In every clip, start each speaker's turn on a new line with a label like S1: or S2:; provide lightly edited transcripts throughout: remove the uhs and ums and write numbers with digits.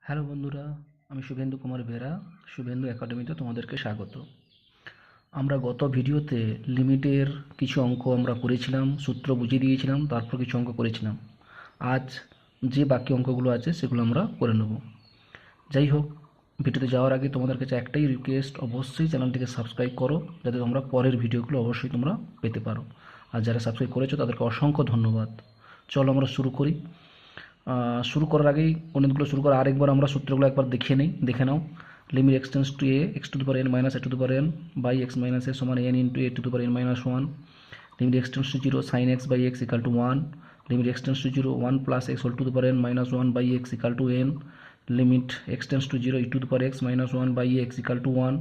S1: Hello বন্ধুরা, আমি শুভেন্দু কুমার বেরা। শুভেন্দু একাডেমিতে তোমাদেরকে স্বাগত। আমরা গত ভিডিওতে লিমিটের কিছু অঙ্ক আমরা করেছিলাম, সূত্র বুঝিয়ে দিয়েছিলাম, তারপর কিছু অঙ্ক করেছিলাম। আজ যে বাকি অঙ্কগুলো আছে সেগুলো আমরা করে নেব। যাই হোক, ভিডিওতে যাওয়ার আগে তোমাদের কাছে একটাই রিকোয়েস্ট, অবশ্যই চ্যানেলটিকে সাবস্ক্রাইব করো, যাতে তোমরা পরের ভিডিওগুলো অবশ্যই তোমরা পেতে পারো। আর যারা সাবস্ক্রাইব করেছো তাদেরকে অসংখ্য ধন্যবাদ। চলো আমরা শুরু করি। শুরু করার আগেই গণিতগুলো শুরু করার আরেকবার আমরা সূত্রগুলো একবার দেখে নাও। Limit x tends to A x to the power N minus A to the power N by x minus A সমান N into A to the power N minus one. Limit x tends to zero sine x by x equal to one. Limit x tends to zero one plus x whole to the power N minus one by x equal to N. Limit x tends to zero e to the power x minus one by x equal to one.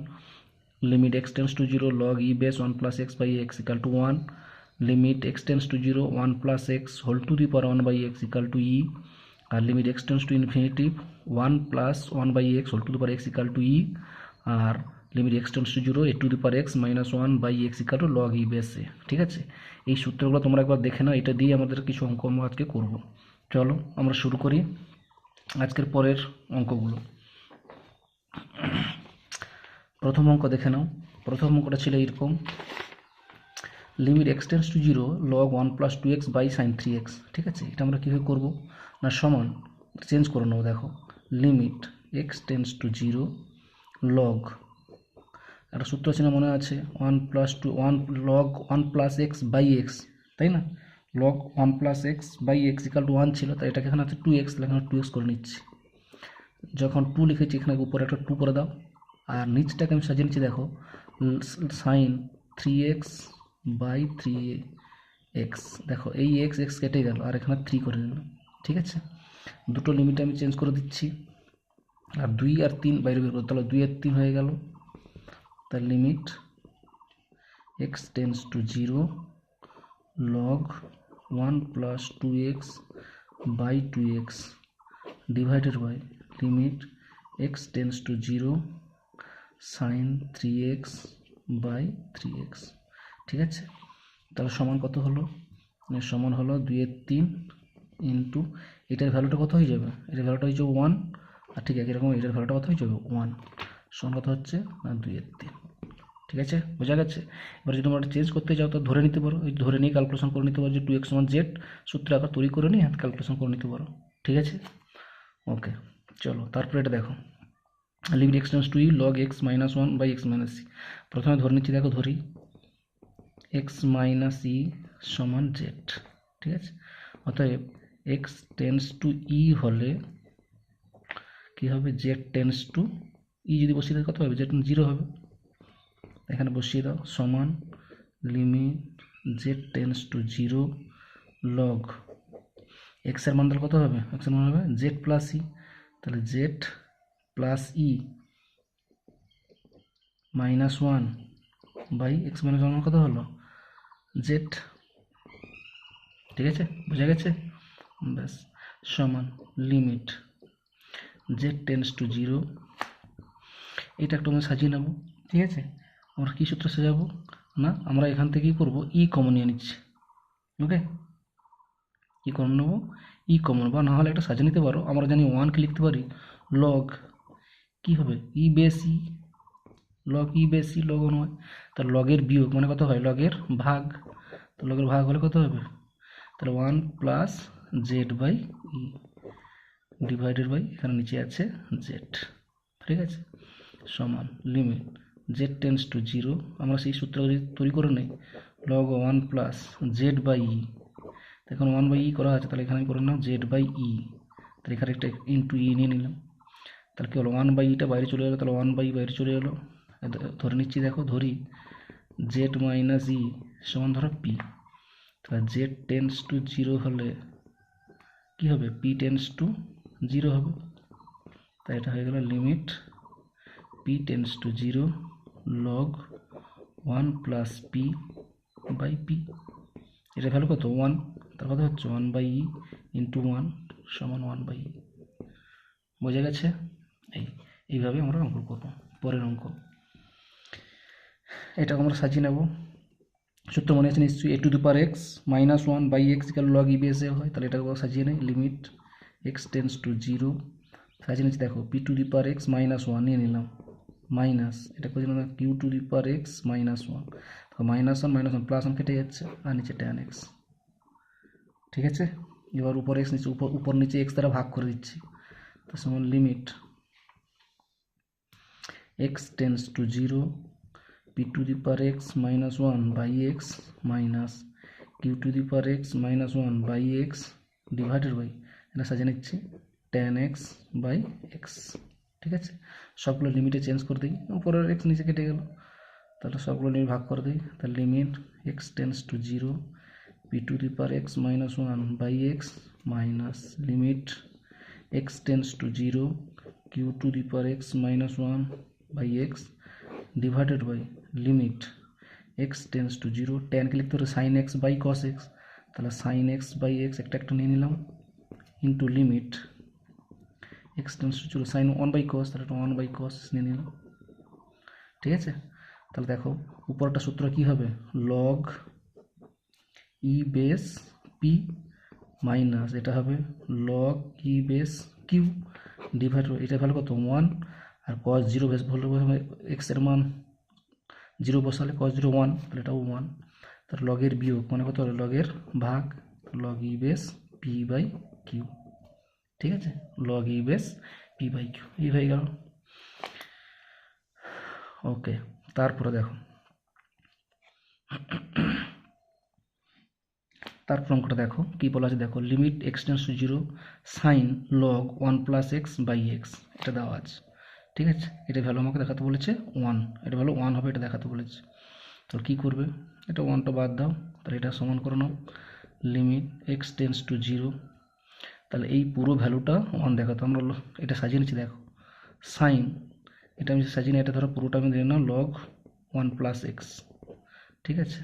S1: Limit x tends to zero log e base 1 plus x by x equal to 1. Limit x tends to 0 1 plus x whole to the power 1 by x equal to e. আর limit x tends to infinity 1 plus 1 by x whole to the power x equal to e. আর limit x tends to 0 a to the power x minus 1 by x equal to log e base a। ঠিক আছে, এই সূত্রগুলো তোমরা একবার দেখে নাও। এটা দিয়ে আমাদের কিছু অঙ্ক আমরা আজকে করব। চলো আমরা শুরু করি আজকের পরের অঙ্কগুলো। প্রথম অঙ্ক দেখে নাও। প্রথম অঙ্কটা ছিল এরকম, limit x tends to zero log one plus two x by sine three x. ঠিক আছে, এটা আমরা কীভাবে করবো না, সমান চেঞ্জ করে নেবো। দেখো, limit x tends to zero log, একটা সূত্র আছে না, মনে আছে, one plus two one log one plus x by x, তাই না? Log one plus x by x equal to one ছিল, তাই এটাকে এখানে আছে টু এক্স, এখানে টু এক্স করে নিচ্ছি। যখন টু লিখেছি এখানে উপরে একটা টু করে দাও, আর নিচটাকে আমি সাজিয়ে নিচ্ছি। দেখো, sine three x by three x. দেখো এই এক্স এক্স কেটে গেল, আর এখানে থ্রি করে নিলাম। ঠিক আছে, দুটো লিমিট আমি চেঞ্জ করে দিচ্ছি, আর দুই আর তিন বাইরে বের করতে, তাহলে দুই আর তিন হয়ে গেল। তার limit x tends to zero log one plus two x by two x divided by limit x tends to zero sine three x by three x. ঠিক আছে, তাহলে সমান কত হলো? সমান হলো দুইয়ের তিন ইন্টু এটার ভ্যালুটা কত হয়ে যাবে, এটার ভ্যালুটা হয়ে যাবে ওয়ান, আর ঠিক একই রকম এটার ভ্যালুটা কত হয়ে যাবে ওয়ান। সমান কত হচ্ছে না, দুইয়ের তিন। ঠিক আছে, বোঝা গেছে? এবার যদি তোমরা চেঞ্জ করতে চাও তো ধরে নিতে পারো, এই ধরে নিয়ে ক্যালকুলেশন করে নিতে পারো যে টু এক্স সমান জেড, সূত্র আকার তৈরি করে নিয়ে ক্যালকুলেশন করে নিতে পারো। ঠিক আছে, ওকে। চলো তারপরে এটা দেখো, limit x tends to e log x minus one by x minus c. প্রথমে ধরে নিচ্ছি, দেখো ধরি এক্স মাইনাস ই সমান জেড। ঠিক আছে, অতএব এক্স টেন্স টু ই হলে কী হবে, জেড টেন্স টু ই যদি বসিয়ে দেয় কত হবে, জেড জিরো হবে। এখানে বসিয়ে দাও, সমান limit Z tends to zero log এক্সের মান তাহলে কত হবে, এক্সের মান হবে জেড প্লাস ই। তাহলে z plus e minus one by x minus one কত হলো, জেড। ঠিক আছে, বোঝা গেছে? ব্যাস, সমান limit Z tends to zero, এটা একটু আমরা সাজিয়ে নেব। ঠিক আছে, আমরা কী সূত্র সাজাবো না, আমরা এখান থেকেই করবো, ই কমন নিয়ে নিচ্ছি। ওকে, কী কমন নেবো, ই কমন, বা না হলে একটা সাজিয়ে নিতে পারো। আমরা জানি ওয়ানকে লিখতে পারি লগ কী হবে, ই বেশি, লগ ই বেশি লগ ওয়ান হয়। তার লগের বিয়োগ মানে কত হয়, লগের ভাগ। তো লগের ভাগ হলে কত হবে, তাহলে one plus Z by E divided by এখানে নিচে আছে জেড। ঠিক আছে, সমান limit Z tends to zero, আমরা সেই সূত্র তৈরি করে নেই, log one plus Z by E. এখন ওয়ান বাই ই করা আছে, তাহলে এখানে আমি করে নিলাম জেড বাই ই, তাহলে এখানে একটা ইন্টু ই নিয়ে নিলাম। তাহলে কি হলো, ওয়ান বাই ইটা বাইরে চলে গেলো, তাহলে ওয়ান বাই বাইরে চলে গেলো। ধরে নিচ্ছি, দেখো ধরি জেড মাইনাস ই সমান ধরো পি। তাহলে জেড টেন্স টু জিরো হলে কী হবে, পি টেন্স টু জিরো হবে। তাই এটা হয়ে গেল limit p tends to zero log one plus p by p. এটা ভ্যালু কত, ওয়ান, তার কথা হচ্ছে one by e into one সমান ওয়ান বাই ই। বোঝা গেছে? এইভাবে আমরা অঙ্ক করবো। পরের অঙ্ক, এটাকে আমরা সাজিয়ে নেব। সূত্র মনে আছে নিশ্চয়ই, A to the power x minus one by x equal log E বেসে হয়। তাহলে এটাকে সাজিয়ে নেই, limit x tends to zero সাজিয়ে নিচ্ছি দেখো, P to the power x minus one নিয়ে নিলাম, মাইনাস এটা করে দিলাম Q to the power x minus one, minus one plus one কেটে যাচ্ছে, আর নিচে ট্যান এক্স। ঠিক আছে, এবার উপর এক্স নিচে উপর নিচে এক্স দ্বারা ভাগ করে দিচ্ছি, তার সমান limit x tends to zero P to the power x minus one by x minus q to the power x minus one by x divided by, এটা সাজিয়ে নিচ্ছি ট্যান এক্স বাই এক্স। ঠিক আছে, সবগুলো লিমিটে চেঞ্জ করে দিই, উপরের এক্স নিচে কেটে গেল, তাহলে সবগুলো লিমিট ভাগ করে দিই, তাহলে limit x tends to zero P to the power x minus one by x minus limit x tends to zero Q to the power x minus one by x divided by limit x tends to zero, ট্যানকে লিখতে হবে sine x by cos X, তাহলে sine x by X একটা নিয়ে নিলাম into limit x tends to zero sine one by cos, তাহলে one by কস নিয়ে নিলাম। ঠিক আছে, তাহলে দেখো উপরটা সূত্র কী হবে, log e base P minus এটা হবে log e base Q divide, এটা ভ্যালু কত ওয়ান, আর কস জিরো বেস ভ্যালু এক্সের মান জিরো বসালে কস জিরো ওয়ান, তাহলে এটাও ওয়ান, তার লগের বিয়োগ মানে কত হলো লগের ভাগ, log e base p by q. ঠিক আছে, log e base p by q এই হয়ে গেল। ওকে, তারপরে দেখো তারপর অঙ্কটা দেখো কী বলা আছে, দেখো limit x tends to zero sine log one plus x by x, এটা দেওয়া আছে। ঠিক আছে, এটা ভ্যালু আমাকে দেখাতে বলেছে ওয়ান, এটা ভ্যালু ওয়ান হবে, এটা দেখাতে বলেছে। তো কী করবে, এটা ওয়ানটা বাদ দাও, তাহলে এটা সমান করে নাও limit x tends to zero, তাহলে এই পুরো ভ্যালুটা ওয়ান দেখাতো, আমরা এটা সাজিয়ে নিচ্ছি দেখো সাইন, এটা আমি সাজিয়ে নিই, এটা ধরো পুরোটা আমি দিয়ে নাও লগ ওয়ান প্লাস এক্স। ঠিক আছে,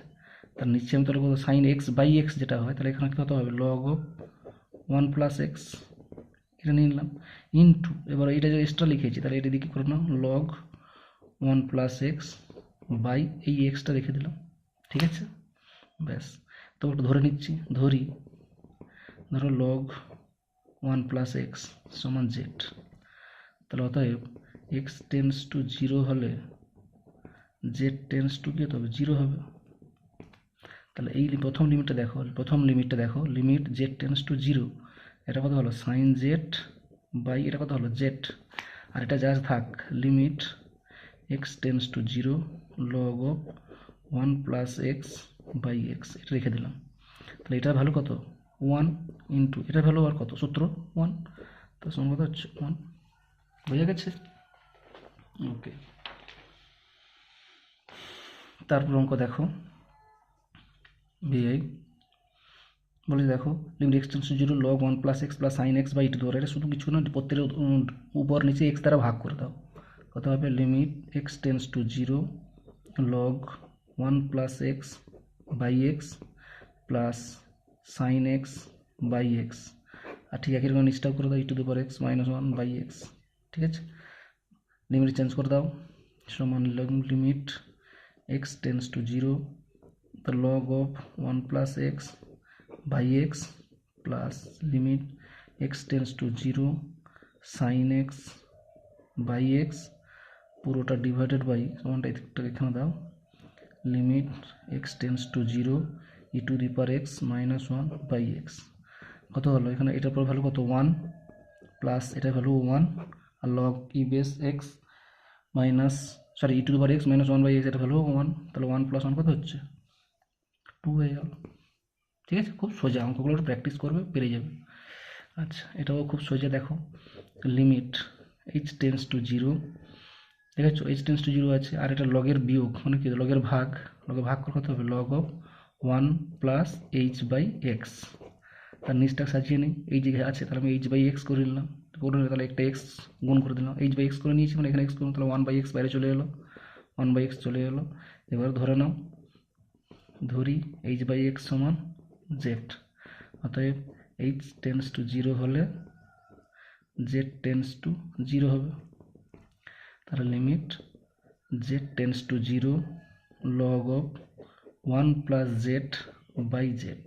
S1: তার নিচে আমি তাহলে বলবো সাইন এক্স বাই এক্স যেটা হয়, তাহলে এখানে কত হবে log of one plus x, এটা নিয়ে নিলাম ইন্টু, এবার এটা যে এক্সট্রা লিখেছি তাহলে এটা দিকে করে নাও log one plus x by এই এক্সটা রেখে দিলাম। ঠিক আছে, ব্যাস, তো ওটা ধরে নিচ্ছি, ধরো লগ ওয়ান প্লাস এক্স সমান জেড, তাহলে অতএব এক্স টেন্স টু জিরো হলে জেড টেন্স টু কি হতে হবে জিরো হবে। তাহলে এই প্রথম লিমিটটা দেখো limit Z tends to zero, এটা কত হলো সাইন জেড বাই এটা কত হলো জেড, আর এটা যা থাক limit x tends to zero log of one plus x by x, এটা রেখে দিলাম। তাহলে এটার ভ্যালু কত ওয়ান ইন্টু এটার ভ্যালু আর কত সূত্র ওয়ান, তো সমান কত হচ্ছে ওয়ান, বোঝা গেছে। ওকে, তারপর অঙ্ক দেখো ভিআই বলে দেখো limit x tends to zero log one plus x plus sine x by two ধরে, এটা শুধু কিছু না প্রত্যেকের উপর নিচে এক্স দ্বারা ভাগ করে দাও, কত হবে limit x tends to zero log one plus x by X plus sine x by X, আর ঠিক একই রকম নিচটাও করে দাও E to the power x minus one by x. ঠিক আছে, লিমিট চেঞ্জ করে দাও সমান limit x tends to zero the log of 1 plus x by x plus limit x tends to 0 sin x by x পুরোটা divided by সমানটা এখানে দাও limit x tends to 0 e to the power x minus 1 by x, কত হলো এখানে এটার পর value কত 1 plus এটা ভ্যালু 1 আর log e base x minus e to the power x minus 1 by x এটা ভ্যালু 1, তাহলে 1 প্লাস 1 কত হচ্ছে 2 হয়ে গেল। ঠিক আছে, খুব সোজা, অঙ্কগুলো একটু প্র্যাকটিস করবে পেরে যাবে। আচ্ছা, এটাও খুব সোজা, দেখো limit H tends to zero, ঠিক আছে এইচ টেন্স টু জিরো আছে, আর এটা লগের বিয়োগ মানে কি লগের ভাগ করে কত হবে log of one plus h by x, তার নিচটা সাজিয়ে নিই এই যে আছে, তাহলে আমি এইচ বাই এক্স করে নিলাম, তাহলে একটা এক্স গুণ করে দিলাম, এইচ বাই এক্স করে নিয়েছি মানে এখানে এক্স করুন, তাহলে ওয়ান বাই এক্স বাইরে চলে এলো, ওয়ান বাই এক্স চলে এলো। এবার ধরে নাও ধরি এইচ বাই এক্স সমান জেড, অতএব এইচ টেন্স টু জিরো হলে জেড টেন্স টু জিরো হবে, তাহলে limit Z tends to zero log of one plus Z by z,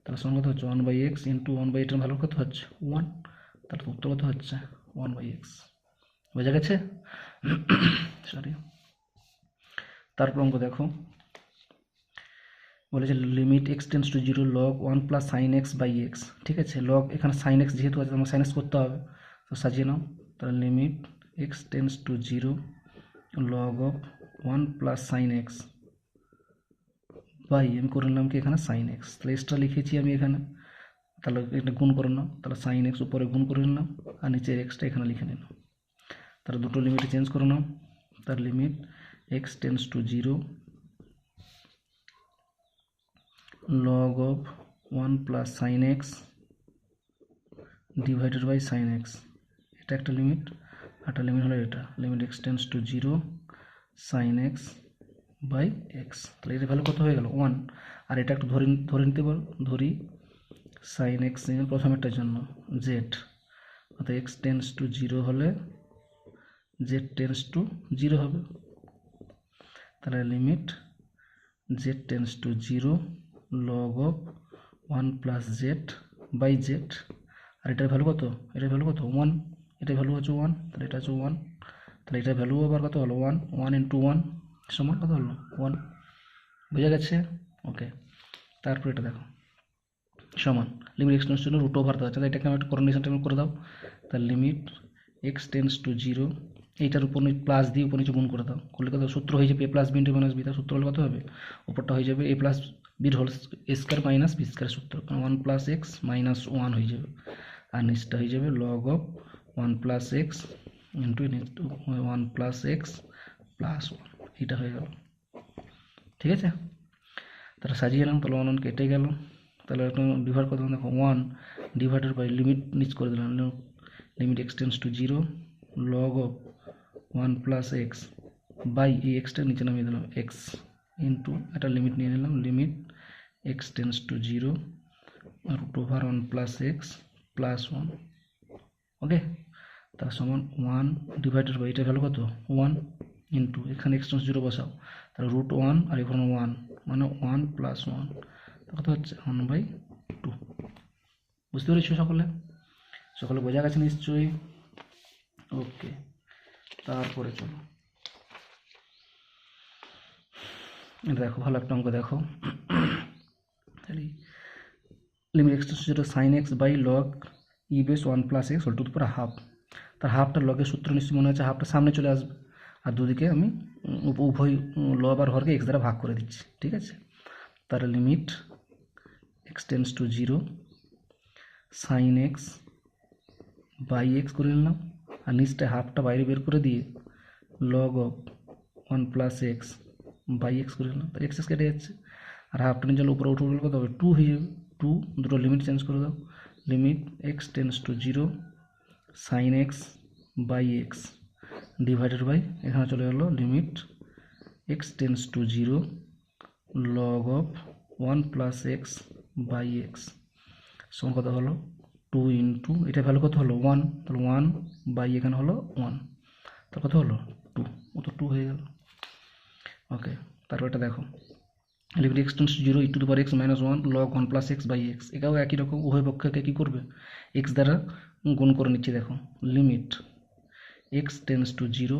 S1: তাহলে সমান কত হচ্ছে one by x into one by এটার ভ্যালু কত হচ্ছে ওয়ান, তাহলে উত্তর কত হচ্ছে 1/x, বোঝা গেছে? সরি। তারপর অঙ্ক দেখো, বলেছে limit x tends to 0 log 1 plus sine x by x. ঠিক আছে, লগ এখানে সাইন এক্স যেহেতু আছে আমাকে সাইন এক্স করতে হবে, তো সাজিয়ে নাও। তাহলে limit x tends to 0 log of 1 plus sine x by, আমি করে নিলাম কি এখানে সাইন এক্স, তাহলে এক্সট্রা লিখেছি আমি এখানে, তাহলে এটা গুণ করে নাও, তাহলে সাইন এক্স উপরে গুণ করে নিলাম আর নিচে এক্সটা এখানে লিখে নিলাম। তাহলে দুটো লিমিটে চেঞ্জ করে নাও। তার limit x tends to 0 log of 1 plus sine x divided by sine x, এটা একটা লিমিট। একটা লিমিট হলো এটা, limit x tends to 0 sine x by x. তাহলে এটা ভ্যালু কত হয়ে গেল 1, আর এটা একটু ধরে নিতে ধরি সাইন এক্স প্রথমেরটার জন্য জেড, অর্থাৎ x টেন্স টু 0 হলে z টেন্স টু 0 হবে। তাহলে limit z tends to 0 log of 1 plus Z by Z, আর এটার ভ্যালু কত, এটার ভ্যালু কত 1, এটার ভ্যালু হচ্ছে 1, তাহলে এটা হচ্ছে 1, তাহলে এটার ভ্যালু আবার কত হলো 1, 1 ইন্টু 1 সমান কত হলো 1, বোঝা গেছে? ওকে। তারপর এটা দেখো সমান limit x tends to root over দেওয়া আছে, এটাকে আমি একটা কোঅর্ডিনেশন টেবিল করে দাও। তাহলে লিমিট x টেন্স টু 0, এইটার উপর প্লাস দিয়ে উপর নিচে গুণ করে দাও, করলে কত সূত্র হয়ে যাবে a plus b into minus b, তার সূত্র হলে কত হবে, উপরটা হয়ে যাবে a প্লাস বির whole square minus b square সূত্র, 1 প্লাস এক্স মাইনাস 1 হয়ে যাবে, আর নিচটা হয়ে যাবে log of 1 plus x into 1 plus x plus 1, এটা হয়ে গেল। ঠিক আছে, তাহলে সাজিয়ে এলাম, তাহলে 1 কেটে গেল, তাহলে একটু ডিভাইড করতে দেখো 1 ডিভাইডেড বাই লিমিট নিচ করে দিলাম, limit x tends to 0 log of 1 plus x by এই এক্সটা নিচে নামিয়ে দিলাম এক্স ইন্টু একটা লিমিট নিয়ে নিলাম, limit x tends to 0 root over 1 plus x plus 1। Okay, তার সমান 1 ডিভাইডেড বাই এটা ভ্যালু কত 1 ইন্টু এখানে x টেন্স 0 বসাও, তাহলে রুট 1 আর এখানে 1 মানে 1 প্লাস 1, কত হচ্ছে 1/2। বুঝতে পেরেছো সকলে? সকলে বোঝা গেছে নিশ্চয়ই? ওকে, তারপরে চলো এটা দেখো, ভালো একটা অঙ্ক দেখো, limit x tends to 0 sine x by log e base 1 plus x whole to the power half. তার হাফটা লগের সূত্র নিশ্চয়ই মনে হচ্ছে, হাফটা সামনে চলে আসবে, আর দুদিকে আমি উভয় লব আর হরকে এক্স দ্বারা ভাগ করে দিচ্ছি। ঠিক আছে, তার limit x tends to 0 sine x by x করে নিলাম, আর নিচটা হাফটা বাইরে বের করে দিয়ে log of 1 plus x by x করে নিলাম, তার এক্স এক্স কেটে যাচ্ছে, আর হাফটা নিয়ে জন্য উপরে উঠে গেলে কত হবে 2 হয়ে যাবে, 2, দুটো লিমিট চেঞ্জ করে দাও, limit x tends to 0 sine x by x divided by এখানে চলে গেলো limit x tends to 0 log of 1 plus x by x সমান কত হলো 2 ইন্টু এটা ভ্যালু কত হলো 1, তাহলে 1 বাই এখানে হলো 1, তো কত হলো 2, ও তো 2 হয়ে গেল। ওকে, তারপর এটা দেখো limit x tends to 0 e to the power x minus 1 log 1 plus x by x, এটাও একই রকম, উভয় পক্ষকে কী করবে x দ্বারা গুণ করে নিচ্ছি। দেখো লিমিট x টেন্স টু 0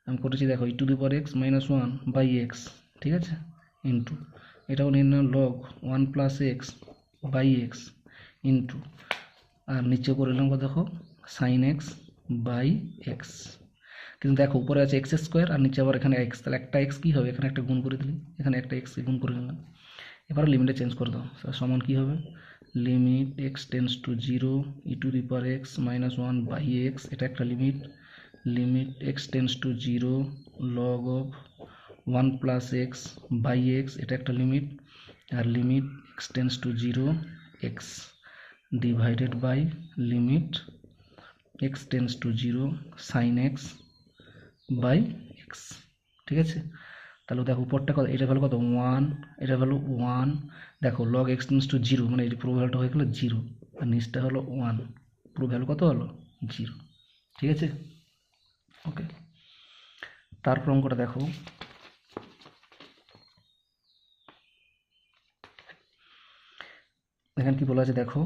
S1: আমি করেছি দেখো E to the power x minus 1 by x, ঠিক আছে, ইন্টু এটাও নিয়ে নিলাম log 1 plus x by x into, আর নিচে করে নিলাম দেখো সাইন এক্স বাই এক্স, কিন্তু দেখো উপরে আছে এক্স স্কোয়ার আর নিচে আবার এখানে এক্স, তাহলে একটা এক্স কী হবে এখানে একটা গুণ করে দিলি, এখানে একটা এক্স গুণ করে নিলাম, এবার লিমিটে চেঞ্জ করে দাও, সমান কী হবে limit x tends to 0 e to the power x minus 1 by x, এটা একটা limit, limit x tends to 0 log of 1 plus x by x, এটা একটা লিমিট, আর limit x tends to 0 x divided by limit x tends to 0 sine x by x. ঠিক আছে, তাহলে দেখো উপরটা কত, এটা ভ্যালু কত 1, এটা ভ্যালু 1, দেখো লগ এক্স টেন্স টু 0 মানে এই পুরো ভ্যালুটা হয়ে গেলো 0, আর নিচটা হলো 1, পুরো ভ্যালু কত হলো 0। ঠিক আছে, ওকে, তারপর অঙ্কটা দেখো এখানে কি বলা আছে দেখো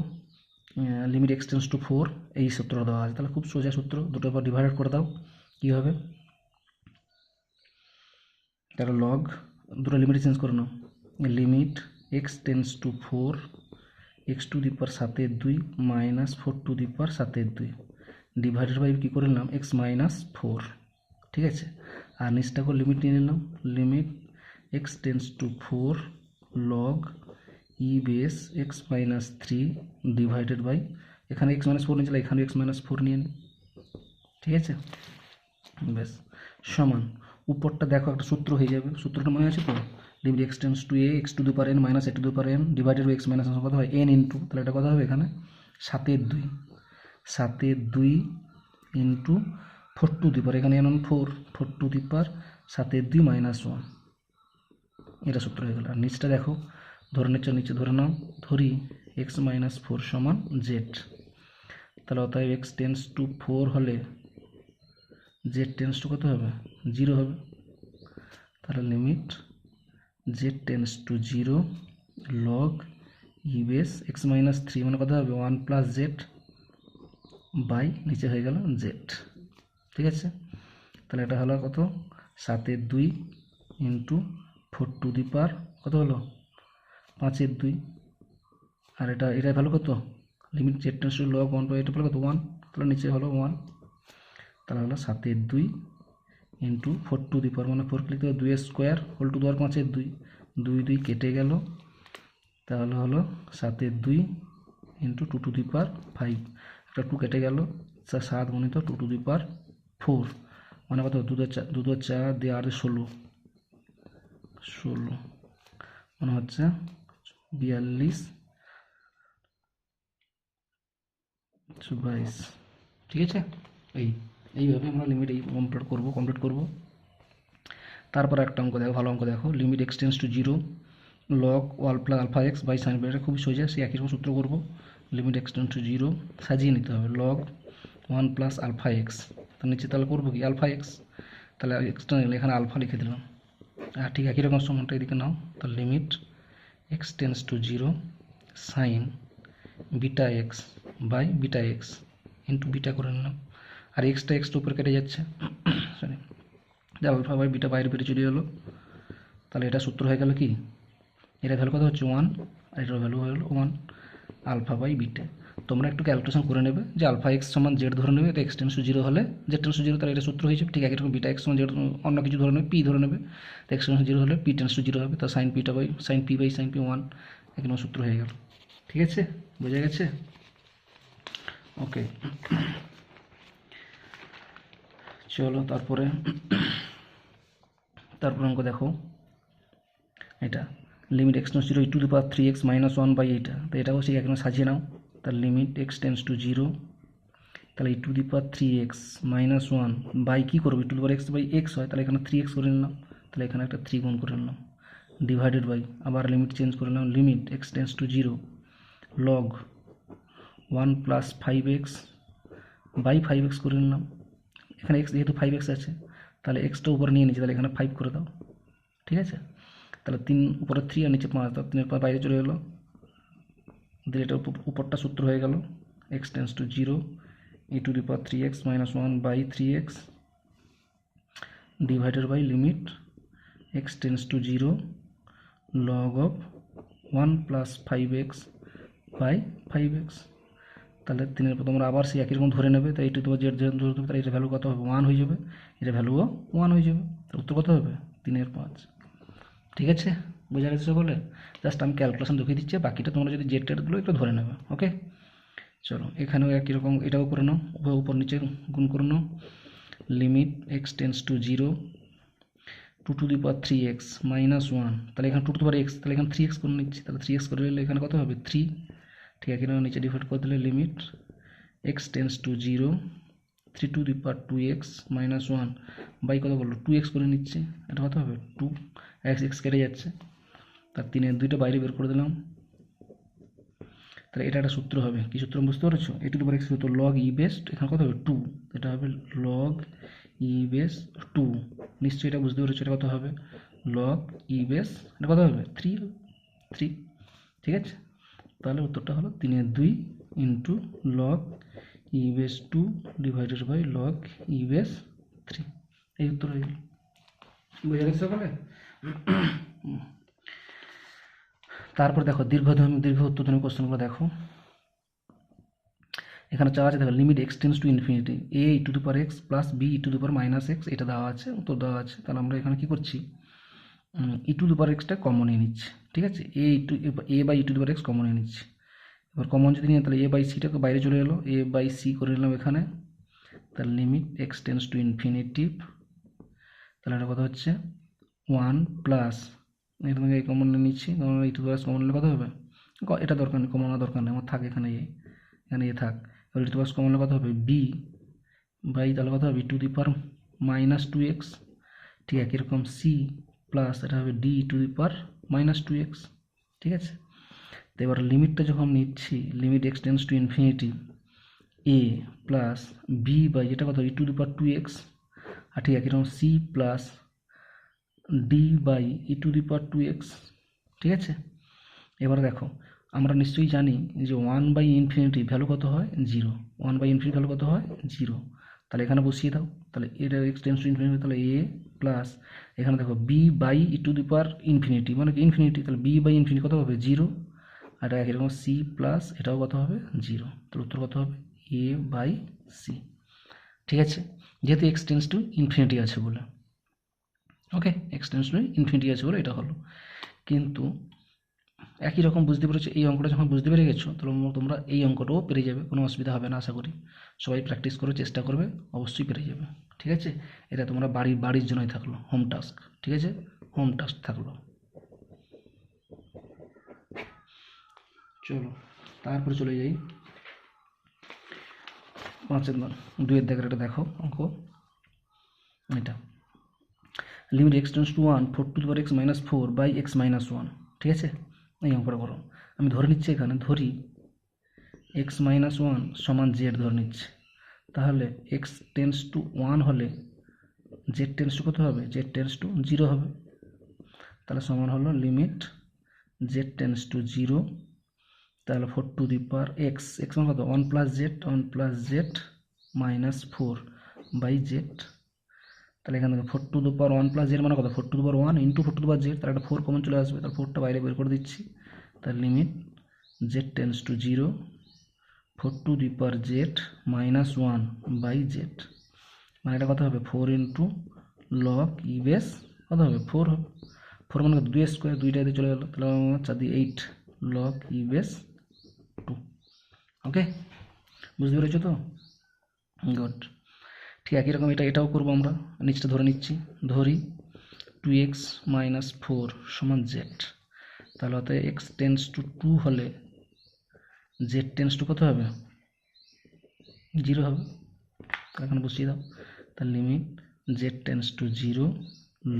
S1: লিমিট এক্সটেন্স টু 4, এই সূত্র দেওয়া আছে। তাহলে খুব সোজা সূত্র, দুটোর পর ডিভাইডেড করে দাও, কী হবে? তাহলে লগ, দুটো লিমিট চেঞ্জ করে নাও, limit x tends to 4 x to the power 7/2 minus 4 to the power 7/2 divided by কী করে নিলাম এক্স মাইনাস 4, ঠিক আছে। আর নিচটাকে লিমিট নিয়ে নিলাম, limit x tends to 4 log e base x minus 3 divided by, এখানে এক্স মাইনাস 4 নিয়েছিল, এখানে এক্স মাইনাস 4 নিয়ে নিই, ঠিক আছে। বেশ, সমান উপরটা দেখো একটা সূত্র হয়ে যাবে, সূত্রটা মনে আছে তো, limit x tends to A x to the power N minus A to the power n divided by x minus কত হয় এন ইন্টু, তাহলে এটা কত হবে এখানে 7/2 ইন্টু 4 টু দি পাওয়ার, এখানে N 4 to the power 7/2 minus 1, এটা সূত্র হয়ে গেল। আর নিচটা দেখো, ধরে নিচ্ছ, নিচে ধরে নাও, ধরি এক্স মাইনাস 4 সমান জেড, তাহলে অতএব এক্স টেন্স টু 4 হলে জেড টেন্স টু কত হবে 0 হবে। তাহলে limit Z tends to 0 log e base x minus 3 মানে কত হবে 1 প্লাস জেড বাই নিচে হয়ে গেল জেড, ঠিক আছে। তাহলে এটা হলো কত 7/2 ইন্টু 4 টু দি পাওয়ার কত হলো 5/2, আর এটা ভ্যালু কত, limit Z tends to log 1 by এটা ভ্যালু কত 1, তাহলে নিচে হলো 1, তাহলে হলো 7/2 ইন্টু 4 টু দি পাওয়ার মানে 4 লিখতে হবে 2 স্কোয়ার হোল টু দি পাওয়ার 5/2, 2 কেটে গেল, তাহলে হলো 7/2 ইন্টু 2 টু দি পাওয়ার 5, একটা 2 কেটে গেল, 7 গুণিত 2 টু দি পাওয়ার 4 মানে কত 2 4 দিয়ে 8 16 মানে হচ্ছে 42 22, ঠিক আছে। এইভাবে আমরা লিমিট কমপ্লিট করব। তারপর একটা অঙ্ক দেখো, ভালো অঙ্ক দেখো, limit x tends to 0 log one plus alpha x by sine b, এটা খুবই সোজা, সে একই রকম সূত্র করবো, লিমিট এক্সটেন্স টু 0 সাজিয়ে নিতে হবে, লগ 1 প্লাস আলফা এক্স, তার নিচে তাহলে করবো কি আলফা এক্স, তাহলে এক্সটেন্স এখানে আলফা লিখে দিলাম, আর ঠিক একই রকম সমানটা এদিকে নাও, তো limit x tends to 0 sine beta x by beta x into beta করে নিলাম, আর এক্সটা উপর কেটে যাচ্ছে, সরি আলফা বাই বিটা বাইরে বেরিয়ে চলে গেলো, তাহলে এটা সূত্র হয়ে গেল কি, এটা ভ্যালু কত হচ্ছে 1 আর এটার ভ্যালু হয়ে গেল 1 আলফা বাই বিটা। তোমরা একটু ক্যালকুলেশন করে নেবে যে আলফা এক্স সমান জেড ধরে নেবে, এটা এক্স টেন্স টু 0 হলে জেড টেন্স টু 0, তাহলে এটা সূত্র হয়েছে, ঠিক আছে। এরকম বিটা এক্স সমান জেড অন্য কিছু ধরে নেবে, পি ধরে নেবে, তো এক্স টেন্স টু 0 হলে পি টেন্স টু 0 হবে, তো sine p by sine p 1 এখানে সূত্র হয়ে গেল, ঠিক আছে, বোঝা গেছে, ওকে। চলো তারপরে অঙ্ক দেখো, এটা limit x tends to 0 e to the power 3x minus 1 by এইটা, তো এটাও সেই একদম সাজিয়ে নাও, তার লিমিট এক্স টেন্স টু 0, তাহলে e to the power 3x minus 1 by কী করবো e to the power x by x হয়, তাহলে এখানে 3x করে নিলাম, তাহলে এখানে একটা 3 গুণ করে নিলাম, ডিভাইডেড বাই আবার লিমিট চেঞ্জ করে নিলাম, limit x tends to 0 log 1 plus 5x by 5x করে নিলাম, এখানে এক্স যেহেতু 5x আছে, তাহলে এক্সটা উপরে নিয়ে নিচ্ছি, তাহলে এখানে 5 করে দাও, ঠিক আছে। তাহলে 3 উপরে 3 আর নিচে 5, তাহলে 3 বাইরে চলে গেলো, দিলে এটা উপরটা সূত্র হয়ে গেল x tends to 0 e to the power 3x minus 1 by 3x divided by limit x tends to 0 log of 1 plus 5x by 5x, তাহলে 3 তোমরা আবার সেই একই রকম ধরে নেবে, তাই এটা তোমার জেড ধরে দেবে, তাহলে এটা ভ্যালু কত হবে 1 হয়ে যাবে, এটা ভ্যালুও 1 হয়ে যাবে, তাহলে উত্তর কত হবে 3/5, ঠিক আছে, বোঝা গেছে সকলে। জাস্ট আমি ক্যালকুলেশন দেখিয়ে দিচ্ছি, বাকিটা তোমরা যদি জেড টেডগুলো একটু ধরে নেবে, ওকে। চলো এখানেও একই রকম এটাও করে নাও, উপর নিচে গুণ করে নাও, limit x tends to 0 2 to the power 3x minus 1, তাহলে এখানে 2 টু দি পাওয়ার x, তাহলে এখানে 3x করে নিচ্ছি, তাহলে 3x করে নিলে এখানে কত হবে 3, ঠিক আছে, এখানে নিচে ডিভাইড করে দিলে limit x tends to 0 3 to the power 2x minus 1 by কত বললো 2x করে নিচ্ছে, এটা কত হবে 2 x কেটে যাচ্ছে, তার 3-2টা বাইরে বের করে দিলাম, তাহলে এটা একটা সূত্র হবে, কি সূত্র বুঝতে পেরেছো, এ টু দি পাওয়ার x সূত্র লগ ই বেস, এখানে কত হবে 2, এটা হবে লগ ই বেস 2, নিশ্চয়ই এটা বুঝতে পেরেছো, এটা কত হবে লগ ই বেস, এটা কত হবে 3, ঠিক আছে, তাহলে উত্তরটা হলো 3/2 into log e base 2 divided by log e base 3। এই উত্তর হয়ে গেল। বুঝে গেছে সকলে? তারপর দেখো দীর্ঘ উত্তরধর্মী কোশ্চেনগুলো দেখো। এখানে চাওয়া আছে, দেখো limit x tends to infinity a e to the power x plus b e to the power minus x, এটা দেওয়া আছে, উত্তর দেওয়া আছে। তাহলে আমরা এখানে কি করছি, ই টু দি পাওয়ার এক্সটা কমন নিয়ে নিচ্ছি, ঠিক আছে? A by e to the power x common নিয়ে নিচ্ছি। এবার কমন যদি নিয়ে তাহলে এ বাই সিটা তো বাইরে চলে এলো, এ বাই সি করে নিলাম এখানে। তাহলে limit x tends to infinity, তাহলে এটা কথা হচ্ছে 1 প্লাস এখান থেকে এই কমন নিয়ে নিচ্ছি, ই টু দি পাওয়ার কমন নিলে কত হবে, এটা দরকার নেই, কমন দরকার নেই, আমার থাক এখানে এ থাক। এবার ই টু দি পাওয়ার কমন নিলে কত হবে, বি বাই তাহলে কত হবে two the power minus 2x, ঠিক আছে? এরকম সি প্লাস এটা হবে d to the power minus 2x, ঠিক আছে? তো এবার লিমিটটা যখন নিচ্ছি, limit x tends to infinity a plus b by যেটা কত ই টু দি পাওয়ার 2x, আর ঠিক আছে এরকম c plus d by e to the power 2x, ঠিক আছে? এবার দেখো আমরা নিশ্চয়ই জানি যে 1 বাই ইনফিনিটি ভ্যালু কত হয় 0, 1 বাই ইনফিনিটি ভ্যালু কত হয় 0। তাহলে এখানে বসিয়ে দাও, তাহলে এটা এক্স টেন্স টু ইনফিনিটি, তাহলে এ প্লাস এখানে দেখো b by e to the power infinity মানে কি ইনফিনিটি, তাহলে বি বাই ইনফিনিটি কত হবে 0, আর এটা এরকম সি প্লাস এটাও কত হবে 0। তাহলে উত্তর কত হবে এ বাই সি, ঠিক আছে? যেহেতু এক্স টেন্স টু ইনফিনিটি আছে বলে, ওকে, এক্স টেন্স টু ইনফিনিটি আছে বলে এটা হলো। কিন্তু একই রকম বুঝতে পেরেছো, এই অঙ্কটা যখন বুঝতে পেরে গেছো তাহলে তোমরা এই অঙ্কটাও পেরে যাবে, কোনো অসুবিধা হবে না আশা করি। সবাই প্র্যাকটিস করে চেষ্টা করবে, অবশ্যই পেরে যাবে, ঠিক আছে? এটা তোমরা বাড়ির জন্যই থাকলো, হোম টাস্ক, ঠিক আছে? হোম টাস্ক থাকলো। চলো তারপরে চলে যাই 2-এর দাগের এটা দেখো অঙ্ক, এটা limit x tends to 1 4 to the power x minus 4 by x minus 1, ঠিক আছে? এই অঙ্কটা করো। আমি ধরে নিচ্ছি এখানে, ধরি এক্স মাইনাস 1 সমান জেড ধরে নিচ্ছি। তাহলে এক্স টেন্স টু 1 হলে জেড টেন্স টু কত হবে, জেড টেন্স টু 0 হবে। তাহলে সমান হলো লিমিট জেড টেন্স টু 0, তাহলে 4 to the power x, x মানে কত 1 plus z minus 4 by z. তাহলে এখান থেকে 4 to the power 1 plus z মানে কত 4 to the power 1 into 4 to the power z, তাহলে একটা 4 কমন চলে আসবে, তাহলে 4টা বাইরে বের করে দিচ্ছি। তাহলে limit Z tends to 0 4 to the power z minus 1 by z, মানে এটা কত হবে 4 ইন্টু লগ ই বেস কত হবে 4 হবে, 4 মানে 2 স্কোয়ার, দুইটা দিয়ে চলে গেল, তাহলে 4 দিয়ে 8 লগ ই বেস 2। ওকে, বুঝতে পেরেছো তো? গুড। ঠিক একই রকম এটাও করবো আমরা, নিচটা ধরে নিচ্ছি, ধরি 2x মাইনাস 4 সমান জেড। তাহলে অতএব এক্স টেন্স টু 2 হলে জেড টেন্স টু কত হবে 0 হবে। তাহলে এখানে বসিয়ে দাও, তার limit Z tends to 0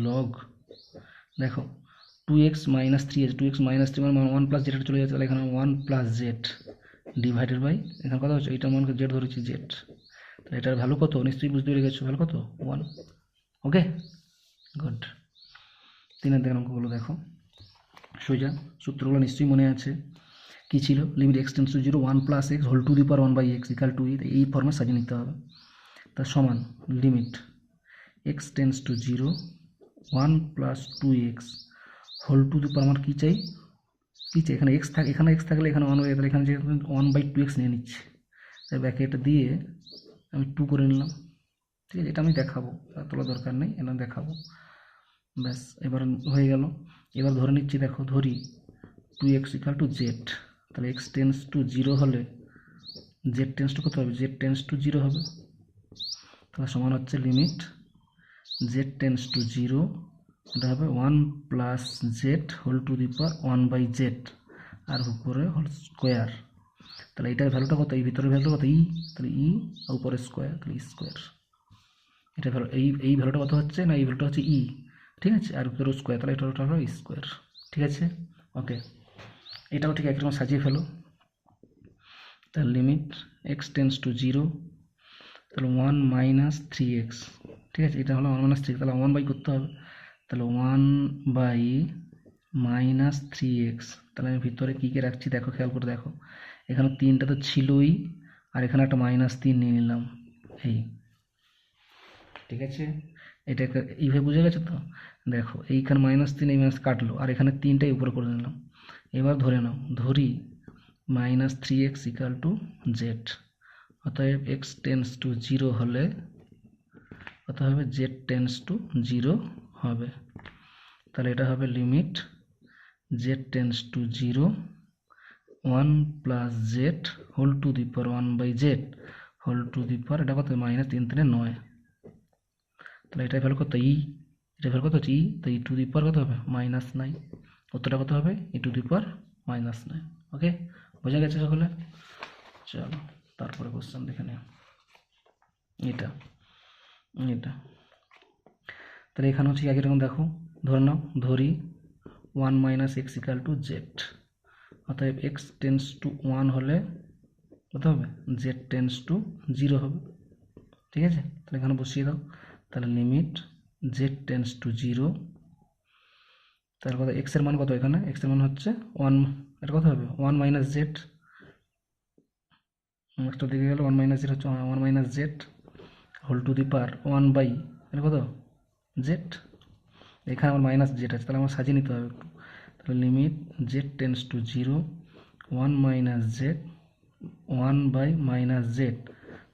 S1: log দেখো 2x মাইনাস 3 আছে, 2x মাইনাস 3 মানে 1 প্লাস জেড চলে যাচ্ছে, তাহলে এখানে 1 প্লাস জেড ডিভাইডেড বাই এখানে কত হচ্ছে, এইটার মানকে জেড ধরেছি জেড, তাহলে এটার ভ্যালু কত নিশ্চয়ই বুঝতে পেরে গেছো, ভ্যালু কত 1। Okay good. 3-এর দিকের অঙ্কগুলো দেখো সোজা, সূত্রগুলো নিশ্চয়ই মনে আছে। কী ছিল, limit x tends to 0 1 plus x whole to the power 1 by x equal to এই ফর্মে সাজিয়ে নিতে হবে। তার সমান limit x tends to 0 1 plus 2x whole to the power, আমার কী চাই এখানে এক্স থাকে, এখানে এক্স থাকলে এখানে 1 হয়ে, তাহলে এখানে যে 1 বাই 2x নিয়ে নিচ্ছি, তাই ব্যাকেট দিয়ে আমি 2 করে নিলাম, ঠিক আছে? এটা আমি দেখাবো, তোলা দরকার নেই, এটা দেখাবো ব্যাস। এবার হয়ে গেল। এবার ধরে নিচ্ছি, দেখো ধরি 2x ইকাল টু জেড, তাহলে এক্স টেন্স টু 0 হলে জেড টেন্স টু কত হবে, জেড টেন্স টু 0 হবে। তাহলে সমান হচ্ছে লিমিট জেড টেন্স টু 0, এটা হবে 1 plus z whole to the power 1 by Z আর উপরে হোল স্কোয়ার। তাহলে এটার ভ্যালুটা কত, এই ভিতরের ভ্যালুটা কত ই, তাহলে ই আর উপরে স্কোয়ার, তাহলে স্কোয়ার। এটা ভ্যালু এই ভ্যালুটা কত হচ্ছে না, এই ভ্যালুটা হচ্ছে ই, ঠিক আছে? আর উপরে স্কোয়ার, তাহলে এটা হলো স্কোয়ার, ঠিক আছে? ওকে, এটাও ঠিক একরকম সাজিয়ে ফেলো। তাহলে লিমিট এক্স টেন্স টু 0, তাহলে 1 মাইনাস 3x, ঠিক আছে? এটা হলো 1 মাইনাস 3, তাহলে 1 বাই করতে হবে, তাহলে 1 বাই মাইনাস 3x। তাহলে আমি ভিতরে কী কে রাখছি দেখো, খেয়াল করে দেখো, এখানে 3টা তো ছিলই, আর এখানে একটা -3 নিয়ে নিলাম, এই, ঠিক আছে। এটাকে এইভাবে বুঝে গেছো তো? দেখো এইখানে -3 এই মাইনাস কাটলো, আর এখানে 3টাই উপরে করে নিলাম। এবার ধরে নাও, ধরি -3x ইকাল টু জেড, অতএব x টেন্স টু 0 হলে কত হবে, z টেন্স টু 0 হবে। তাহলে এটা হবে limit z tends to 0 1 plus z whole to the power 1/z whole to the power, এটা কত, -3 3 9। তাহলে এটা ভ্যালু কত, ই, এটা ভ্যালু কত হচ্ছে ই, তো ই টু দি পাওয়ার কত হবে, -9। উত্তরটা কত হবে, ই টু দি পাওয়ার -9। ওকে, বোঝা গেছে সকলে? চলো তারপরে কোশ্চেন দেখে নেব। এটা এটা তাহলে এখানে হচ্ছে একই রকম, দেখো ধরে নাও, ধরি 1 - x ইকাল টু জেড, অতএব x টেন্স টু 1 হলে কত হবে, z টেন্স টু 0 হবে, ঠিক আছে। তাহলে এখানে বসিয়ে দাও, তাহলে লিমিট z টেন্স টু 0, তাহলে কত, x এর মান কত, এখানে x এর মান হচ্ছে 1, এটা কত হবে 1 - z, একটা দিকে গেল 1 - z হচ্ছে 1 - z whole to the power 1 এটা কত z, এখানে আমার -z আছে, তাহলে আমার সাজিয়ে নিতে হবে একটু। তাহলে limit z tends to 0 1 - z 1/-z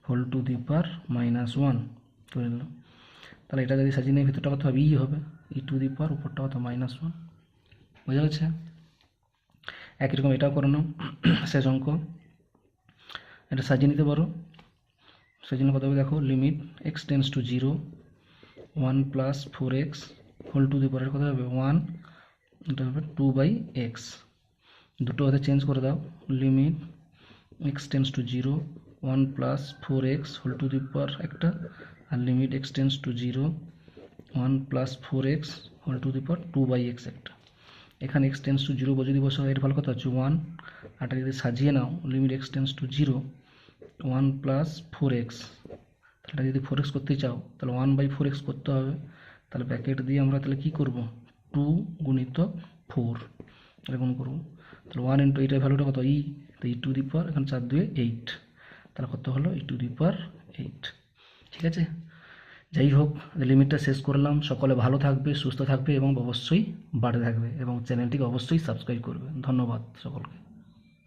S1: whole to the power -1 করে নিলাম। তাহলে এটা যদি সাজিয়ে নিই, ভিতরটা কত হবে, ই হবে, ই টু দি পাওয়ার, উপরটা কত -1। বোঝা গেছে? একই রকম এটাও করে নাও, শেষ অঙ্ক। এটা সাজিয়ে নিতে পারো, সেই জন্য কত হবে দেখো, limit x tends to 0 1 plus 4x whole to the power কত হবে 1, এটা হবে 2/x। দুটো হাতে চেঞ্জ করে দাও, limit x tends to 0 1 plus 4x whole to the power একটা, আর limit x tends to 0 1 plus 4x whole to the power 2/x একটা। এখানে x টেন্স টু 0 যদি বসো, এর ফল কত হচ্ছে 1, আর যদি সাজিয়ে নাও, limit x tends to 0 1 plus 4x, তাহলে যদি 4x করতে চাও তাহলে 1/4x করতে হবে। তাহলে ব্র্যাকেট দিয়ে আমরা তাহলে কী করব, 2 গুণিত 4, তাহলে গুণ করবো, তাহলে 1 ইন্টু এইটার ভ্যালুটা কত, ই, তো ই টু দি পাওয়ার, এখানে 4 2 8, তাহলে কত হলো, ই টু দি পাওয়ার 8। ঠিক আছে, যাই হোক, লিমিটটা শেষ করলাম। সকলে ভালো থাকবে, সুস্থ থাকবে এবং অবশ্যই বাড়তে থাকবে, এবং চ্যানেলটিকে অবশ্যই সাবস্ক্রাইব করবে। ধন্যবাদ সকলকে।